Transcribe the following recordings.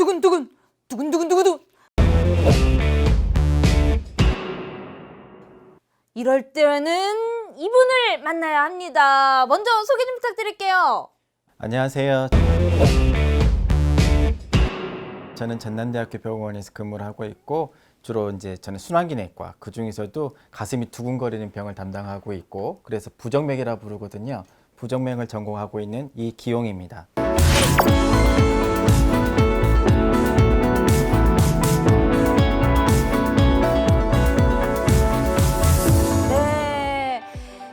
두근두근 두근두근두근두근. 이럴 때는 이분을 만나야 합니다. 먼저 소개 좀 부탁드릴게요. 안녕하세요. 저는 전남대학교 병원에서 근무를 하고 있고 주로 이제 저는 순환기내과, 그 중에서도 가슴이 두근거리는 병을 담당하고 있고, 그래서 부정맥이라 부르거든요. 부정맥을 전공하고 있는 이기용입니다. 네,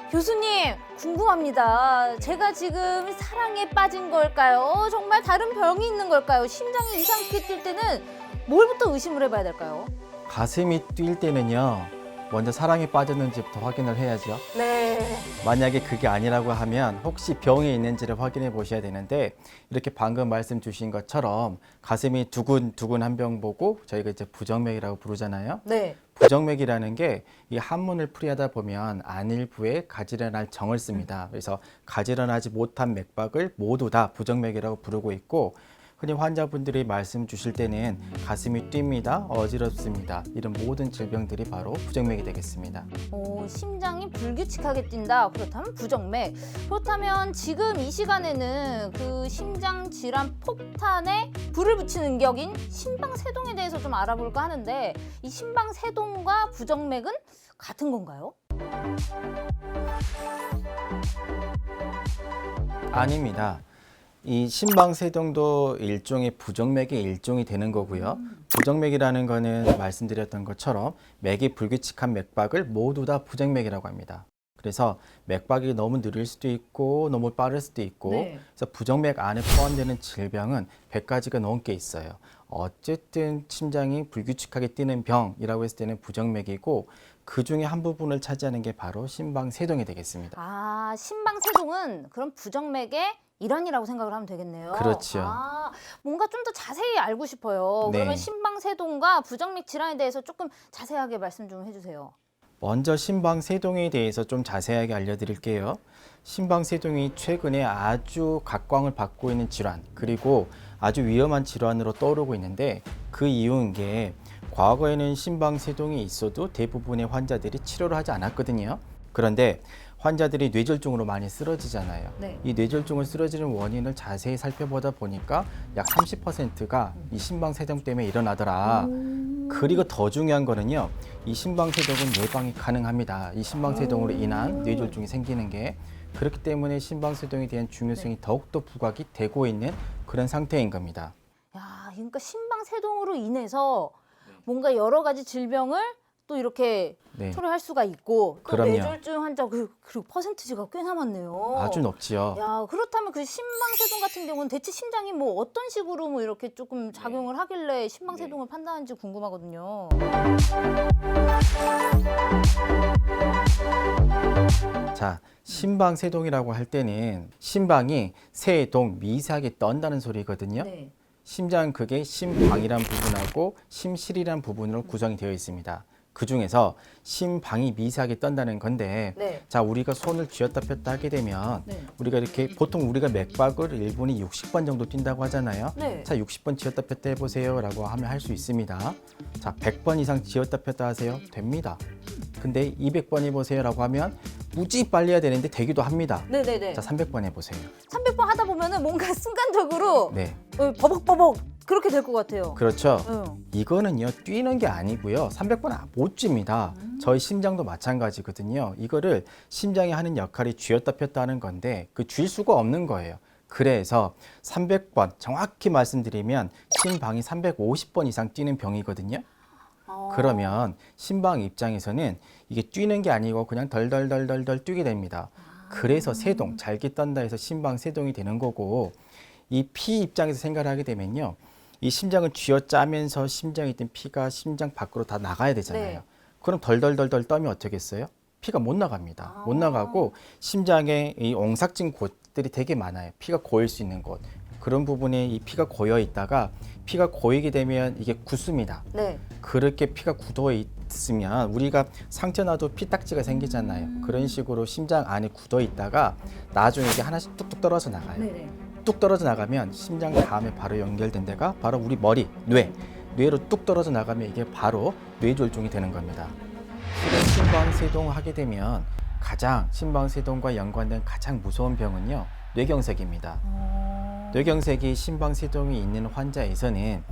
교수님 궁금합니다. 제가 지금 사랑에 빠진 걸까요? 정말 다른 병이 있는 걸까요? 심장이 이상하게 뛸 때는 뭘부터 의심을 해봐야 될까요? 가슴이 뛸 때는요, 먼저 사랑에 빠졌는지부터 확인을 해야죠. 네. 만약에 그게 아니라고 하면 혹시 병이 있는지를 확인해 보셔야 되는데, 이렇게 방금 말씀 주신 것처럼 가슴이 두근두근 한 병 보고 저희가 이제 부정맥이라고 부르잖아요. 네. 부정맥이라는 게 이 한문을 풀이하다 보면 안일부에 가지런할 정을 씁니다. 그래서 가지런하지 못한 맥박을 모두 다 부정맥이라고 부르고 있고, 흔히 환자분들이 말씀 주실 때는 가슴이 뜁니다, 어지럽습니다, 이런 모든 질병들이 바로 부정맥이 되겠습니다. 심장이 불규칙하게 뛴다. 그렇다면 부정맥. 그렇다면 지금 이 시간에는 그 심장 질환 폭탄에 불을 붙이는 격인 심방세동에 대해서 좀 알아볼까 하는데, 이 심방세동과 부정맥은 같은 건가요? 아닙니다. 이 심방세동도 일종의 부정맥의 일종이 되는 거고요. 부정맥이라는 거는 말씀드렸던 것처럼 맥이 불규칙한 맥박을 모두 다 부정맥이라고 합니다. 그래서 맥박이 너무 느릴 수도 있고 너무 빠를 수도 있고, 네. 그래서 부정맥 안에 포함되는 질병은 100가지가 넘게 있어요. 어쨌든 심장이 불규칙하게 뛰는 병이라고 했을 때는 부정맥이고, 그 중에 한 부분을 차지하는 게 바로 심방세동이 되겠습니다. 아, 심방세동은 그럼 부정맥의 일환이라고 생각을 하면 되겠네요. 그렇죠. 뭔가 좀 더 자세히 알고 싶어요. 네. 그러면 심방세동과 부정맥 질환에 대해서 조금 자세하게 말씀 좀 해주세요. 먼저 심방세동에 대해서 좀 자세하게 알려드릴게요. 심방세동이 최근에 아주 각광을 받고 있는 질환, 그리고 아주 위험한 질환으로 떠오르고 있는데, 그 이유인 게 과거에는 심방세동이 있어도 대부분의 환자들이 치료를 하지 않았거든요. 그런데 환자들이 뇌졸중으로 많이 쓰러지잖아요. 네. 이 뇌졸중을 쓰러지는 원인을 자세히 살펴보다 보니까 약 30%가 이 심방세동 때문에 일어나더라. 그리고 더 중요한 거는요, 이 심방세동은 예방이 가능합니다. 이 심방세동으로 인한 뇌졸중이 생기는 게, 그렇기 때문에 심방세동에 대한 중요성이 더욱더 부각이 되고 있는 그런 상태인 겁니다. 야, 그러니까 심방세동으로 인해서 뭔가 여러 가지 질병을 또 이렇게 네. 초래할 수가 있고, 또 그럼요. 뇌졸중 환자 그리고 퍼센티지가 꽤 많네요. 아주 높지요. 야, 그렇다면 그 심방세동 같은 경우는 대체 심장이 뭐 어떤 식으로 뭐 이렇게 조금 작용을 하길래 심방세동을 판단하는지 궁금하거든요. 자, 심방세동이라고 할 때는 심방이 세동, 미세하게 떤다는 소리거든요. 네. 심장 그게 심방이란 부분하고 심실이란 부분으로 구성이 되어 있습니다. 그 중에서 심방이 미세하게 떤다는 건데, 네. 자, 우리가 손을 쥐었다 폈다 하게 되면 네. 우리가 이렇게 보통 우리가 맥박을 1분에 60번 정도 뛴다고 하잖아요. 네. 자, 60번 쥐었다 폈다 해보세요 라고 하면 할 수 있습니다. 자, 100번 이상 쥐었다 폈다 하세요. 됩니다. 근데 200번 해보세요 라고 하면 무지 빨리 해야 되는데 되기도 합니다. 네네네. 자, 300번 해보세요. 300번 하다 보면은 뭔가 순간적으로 네, 버벅버벅 그렇게 될 것 같아요. 그렇죠. 응. 이거는요, 뛰는 게 아니고요, 300번 못 뜁니다. 저희 심장도 마찬가지거든요. 이거를 심장이 하는 역할이 쥐었다 폈다 하는 건데, 그 쥘 수가 없는 거예요. 그래서 300번, 정확히 말씀드리면 심방이 350번 이상 뛰는 병이거든요. 그러면 심방 입장에서는 이게 뛰는 게 아니고 그냥 덜덜덜덜덜 뛰게 됩니다. 그래서 세동, 잘게 떤다 해서 심방 세동이 되는 거고, 이 피 입장에서 생각을 하게 되면요, 이 심장을 쥐어짜면서 심장에 있던 피가 심장 밖으로 다 나가야 되잖아요. 네. 그럼 덜덜덜덜 떠면 어떻겠어요? 피가 못 나갑니다. 못 나가고 심장에 이 옹삭진 곳들이 되게 많아요. 피가 고일 수 있는 곳. 그런 부분에 이 피가 고여 있다가 피가 고이게 되면 이게 굳습니다. 네. 그렇게 피가 굳어 있으면 우리가 상처 나도 피딱지가 생기잖아요. 그런 식으로 심장 안에 굳어 있다가 나중에 이게 하나씩 뚝뚝 떨어져 나가요. 네네. 뚝 떨어져 나가면 심장 다음에 바로 연결된 데가 바로 우리 머리, 뇌로 뚝 떨어져 나가면 이게 바로 뇌졸중이 되는 겁니다. 실은 심방세동 하게 되면 가장 심방세동과 연관된 가장 무서운 병은요, 뇌경색입니다. 뇌경색이 심방세동이 있는 환자에서는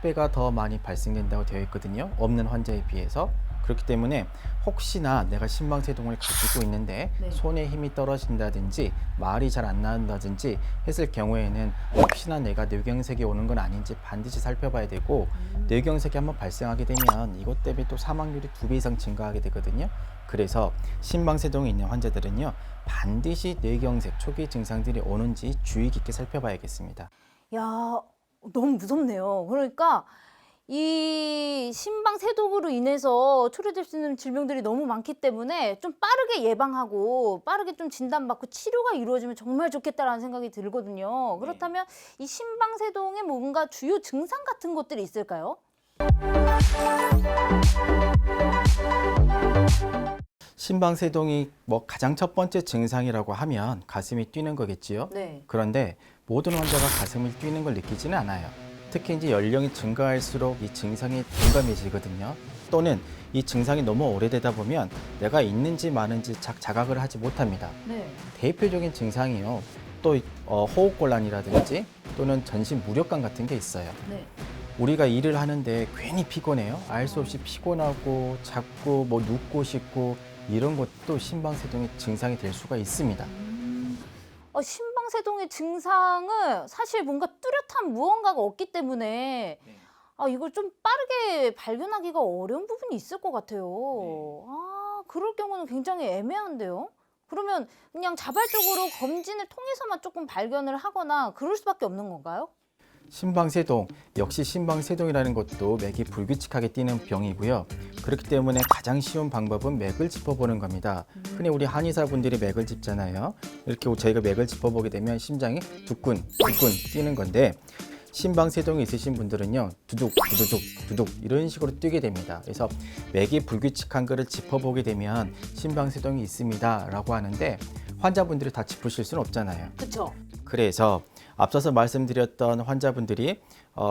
5배가 더 많이 발생된다고 되어 있거든요. 없는 환자에 비해서. 그렇기 때문에 혹시나 내가 심방세동을 가지고 있는데 네. 손에 힘이 떨어진다든지 말이 잘 안 나온다든지 했을 경우에는 혹시나 내가 뇌경색이 오는 건 아닌지 반드시 살펴봐야 되고, 뇌경색이 한번 발생하게 되면 이것 때문에 또 사망률이 2배 이상 증가하게 되거든요. 그래서 심방세동이 있는 환자들은요, 반드시 뇌경색 초기 증상들이 오는지 주의 깊게 살펴봐야겠습니다. 야, 너무 무섭네요. 그러니까 이 심방세동으로 인해서 초래될 수 있는 질병들이 너무 많기 때문에 좀 빠르게 예방하고 빠르게 좀 진단받고 치료가 이루어지면 정말 좋겠다라는 생각이 들거든요. 그렇다면 이 심방세동에 뭔가 주요 증상 같은 것들이 있을까요? 심방세동이 가장 첫 번째 증상이라고 하면 가슴이 뛰는 거겠지요. 네. 그런데 모든 환자가 가슴이 뛰는 걸 느끼지는 않아요. 특히 이제 연령이 증가할수록 이 증상이 둔감해지거든요. 또는 이 증상이 너무 오래되다 보면 내가 있는지 마는지 자각을 하지 못합니다. 네. 대표적인 증상이요, 또 호흡곤란이라든지 또는 전신 무력감 같은 게 있어요. 네. 우리가 일을 하는데 괜히 피곤해요. 알 수 없이 피곤하고 자꾸 눕고 싶고, 이런 것도 심방세동의 증상이 될 수가 있습니다. 심방세동의 증상은 사실 뭔가 뚜렷한 무언가가 없기 때문에 이걸 좀 빠르게 발견하기가 어려운 부분이 있을 것 같아요. 그럴 경우는 굉장히 애매한데요. 그러면 그냥 자발적으로 검진을 통해서만 조금 발견을 하거나 그럴 수밖에 없는 건가요? 심방세동, 역시 심방세동이라는 것도 맥이 불규칙하게 뛰는 병이고요. 그렇기 때문에 가장 쉬운 방법은 맥을 짚어보는 겁니다. 흔히 우리 한의사분들이 맥을 짚잖아요. 이렇게 저희가 맥을 짚어보게 되면 심장이 두근 뛰는 건데, 심방세동이 있으신 분들은요, 두둑 이런 식으로 뛰게 됩니다. 그래서 맥이 불규칙한 거를 짚어보게 되면 심방세동이 있습니다 라고 하는데, 환자분들이 다 짚으실 수는 없잖아요. 그렇죠. 그래서 앞서서 말씀드렸던 환자분들이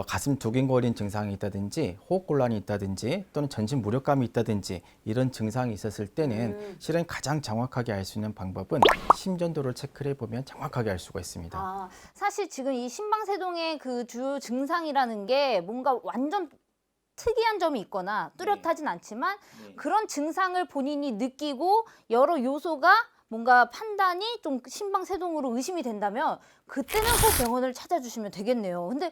가슴 두근거리는 증상이 있다든지 호흡곤란이 있다든지 또는 전신 무력감이 있다든지 이런 증상이 있었을 때는 실은 가장 정확하게 알 수 있는 방법은 심전도를 체크를 해보면 정확하게 알 수가 있습니다. 사실 지금 이 심방세동의 그 주요 증상이라는 게 뭔가 완전 특이한 점이 있거나 뚜렷하진 않지만 그런 증상을 본인이 느끼고 여러 요소가 뭔가 판단이 좀 심방세동으로 의심이 된다면 그때는 꼭 병원을 찾아주시면 되겠네요. 근데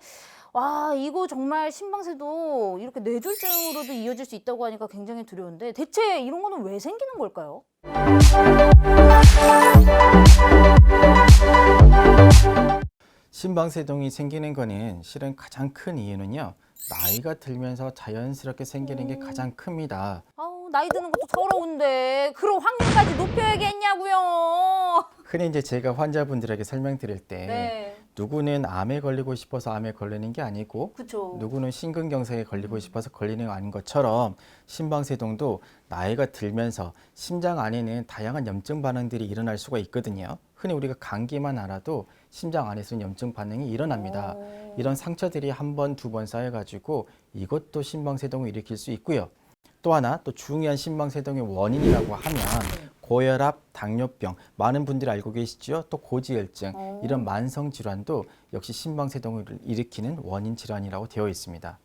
이거 정말 심방세동 이렇게 뇌졸중으로도 이어질 수 있다고 하니까 굉장히 두려운데 대체 이런 거는 왜 생기는 걸까요? 심방세동이 생기는 거는 실은 가장 큰 이유는요, 나이가 들면서 자연스럽게 생기는 게 가장 큽니다. 나이 드는 것도 서러운데 그런 확률까지 높여야겠냐고요. 흔히 이제 제가 환자분들에게 설명드릴 때 네. 누구는 암에 걸리고 싶어서 암에 걸리는 게 아니고, 그렇죠. 누구는 심근경색에 걸리고 싶어서 걸리는 거 아닌 것처럼 심방세동도 나이가 들면서 심장 안에는 다양한 염증 반응들이 일어날 수가 있거든요. 흔히 우리가 감기만 알아도 심장 안에서는 염증 반응이 일어납니다. 이런 상처들이 한 번, 두 번 쌓여가지고 이것도 심방세동을 일으킬 수 있고요. 또 하나 또 중요한 심방세동의 원인이라고 하면 고혈압, 당뇨병, 많은 분들이 알고 계시죠? 또 고지혈증, 이런 만성 질환도 역시 심방세동을 일으키는 원인 질환이라고 되어 있습니다.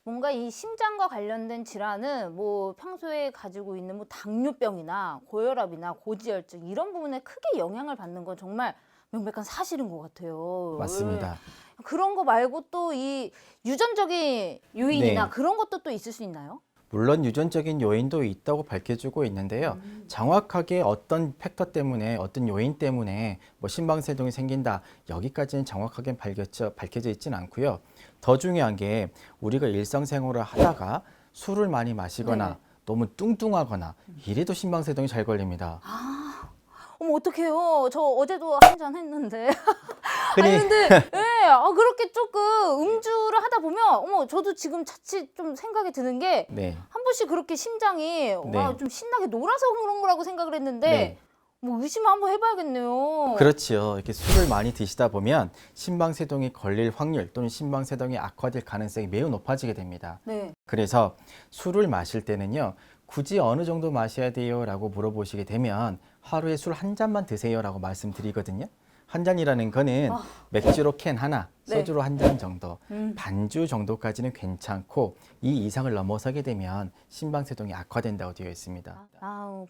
뭔가 이 심장과 관련된 질환은 뭐 평소에 가지고 있는 뭐 당뇨병이나 고혈압이나 고지혈증 이런 부분에 크게 영향을 받는 건 정말 명백한 사실인 것 같아요. 맞습니다. 그런 거 말고 또 이 유전적인 요인이나 그런 것도 또 있을 수 있나요? 물론 유전적인 요인도 있다고 밝혀주고 있는데요. 정확하게 어떤 팩터 때문에, 어떤 요인 때문에 심방세동이 생긴다, 여기까지는 정확하게 밝혀져 있지는 않고요. 더 중요한 게 우리가 일상생활을 하다가 술을 많이 마시거나 너무 뚱뚱하거나 이래도 심방세동이 잘 걸립니다. 어머 어떡해요. 저 어제도 한잔 했는데. 흔히 근데 그렇게 조금 음주를 하다 보면 저도 지금 자칫 좀 생각이 드는 게 한 번씩 그렇게 심장이 좀 신나게 놀아서 그런 거라고 생각을 했는데 뭐 의심을 한번 해봐야겠네요. 그렇지요. 이렇게 술을 많이 드시다 보면 심방세동이 걸릴 확률 또는 심방세동이 악화될 가능성이 매우 높아지게 됩니다. 네. 그래서 술을 마실 때는요, 굳이 어느 정도 마셔야 돼요? 라고 물어보시게 되면 하루에 술 한 잔만 드세요 라고 말씀드리거든요. 한 잔이라는 거는 맥주로 캔 하나, 네. 소주로 한 잔 정도, 반주 정도까지는 괜찮고 이 이상을 넘어서게 되면 심방세동이 악화된다고 되어 있습니다.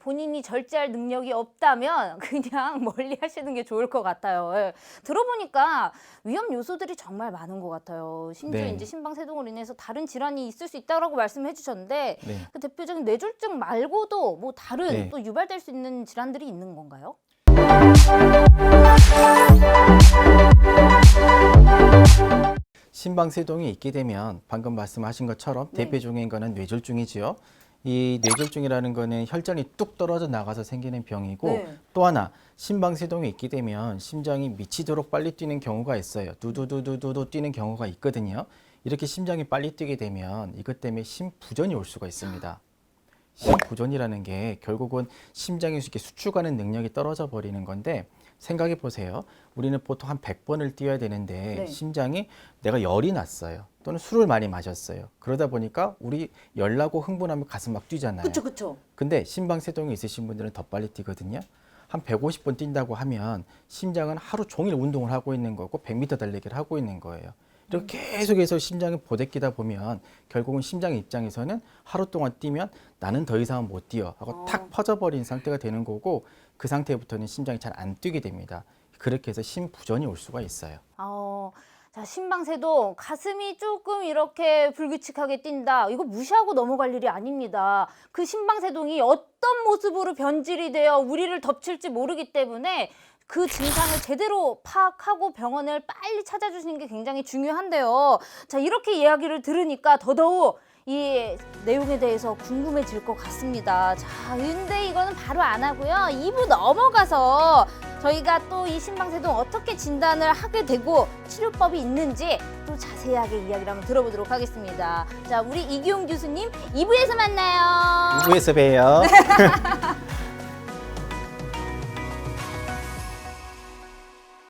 본인이 절제할 능력이 없다면 그냥 멀리 하시는 게 좋을 것 같아요. 예. 들어보니까 위험 요소들이 정말 많은 것 같아요. 심지어 네. 이제 심방세동으로 인해서 다른 질환이 있을 수 있다고 말씀해 주셨는데 네. 그 대표적인 뇌졸중 말고도 뭐 다른 네. 또 유발될 수 있는 질환들이 있는 건가요? 심방세동이 있게 되면 방금 말씀하신 것처럼 네. 대표적인 거는 뇌졸중이지요. 이 뇌졸중이라는 거는 혈전이 뚝 떨어져 나가서 생기는 병이고 네. 또 하나 심방세동이 있게 되면 심장이 미치도록 빨리 뛰는 경우가 있어요. 두두두두두 뛰는 경우가 있거든요. 이렇게 심장이 빨리 뛰게 되면 이것 때문에 심부전이 올 수가 있습니다. 심부전이라는 게 결국은 심장에서 이렇게 수축하는 능력이 떨어져 버리는 건데 생각해 보세요. 우리는 보통 한 100번을 뛰어야 되는데 네. 심장이 내가 열이 났어요. 또는 술을 많이 마셨어요. 그러다 보니까 우리 열나고 흥분하면 가슴 막 뛰잖아요. 그렇죠. 근데 심방세동이 있으신 분들은 더 빨리 뛰거든요. 한 150번 뛴다고 하면 심장은 하루 종일 운동을 하고 있는 거고 100m 달리기를 하고 있는 거예요. 이렇게 계속해서 심장을 보대끼다 보면 결국은 심장 입장에서는 하루 동안 뛰면 나는 더 이상은 못 뛰어 하고 탁 퍼져버린 상태가 되는 거고 그 상태부터는 심장이 잘 안 뛰게 됩니다. 그렇게 해서 심부전이 올 수가 있어요. 자, 심방세동 가슴이 조금 이렇게 불규칙하게 뛴다. 이거 무시하고 넘어갈 일이 아닙니다. 그 심방세동이 어떤 모습으로 변질이 되어 우리를 덮칠지 모르기 때문에 그 증상을 제대로 파악하고 병원을 빨리 찾아주시는 게 굉장히 중요한데요. 자, 이렇게 이야기를 들으니까 더더욱 이 내용에 대해서 궁금해질 것 같습니다. 자, 근데 이거는 바로 안 하고요. 2부 넘어가서 저희가 또 이 심방세동 어떻게 진단을 하게 되고 치료법이 있는지 또 자세하게 이야기를 한번 들어보도록 하겠습니다. 자, 우리 이기용 교수님 2부에서 만나요. 2부에서 봬요.